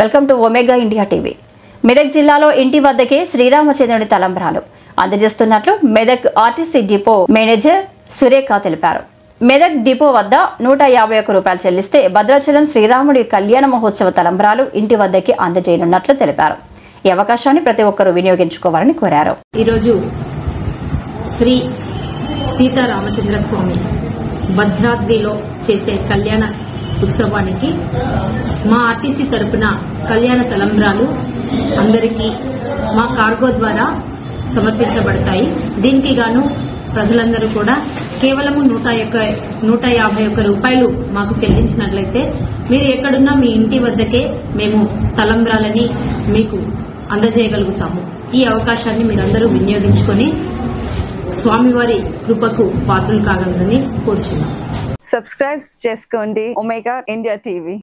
Welcome to Omega India TV. Medak జిల్లాలో ఇంటి వద్దకే శ్రీరామచంద్రుని తలంబ్రాలు అందజేస్తున్నట్లు Medak RTC depot manager Surekha తెలిపారు. మెదక్ డిపో వద్ద 151 రూపాయలు చెల్లిస్తే భద్రాచలం శ్రీరాముడి కళ్యాణ మహోత్సవ తలంబ్రాలు ఇంటి వద్దకే అందజేయనున్నట్లు తెలిపారు. ఈ అవకాశాన్ని ప్రతి ఒక్కరూ వినియోగించుకోవాలని కోరారు. ఈరోజు శ్రీ సీతారామచంద్ర స్వామి భద్రాద్రిలో చేసే కళ్యాణ ఉత్సవానికి మా ఆర్టీసీ తరపున కళ్యాణ తలంబ్రాలు అందరికీ మా కార్గో ద్వారా సమర్పించబడతాయి. దీనికి గాను ప్రజలందరూ కూడా కేవలం 151 రూపాయలు మాకు చెల్లించినట్లయితే మీరు ఎక్కడున్నా మీ ఇంటి వద్దకే మేము తలంబ్రాలని మీకు అందజేయగలుగుతాము. ఈ అవకాశాన్ని మీరందరూ వినియోగించుకొని స్వామివారి కృపకు పాత్రలు కాగలరని కోరుచున్నాం. సబ్స్క్రైబ్ చేసుకోండి ఒమేగా ఇండియా టీవీ.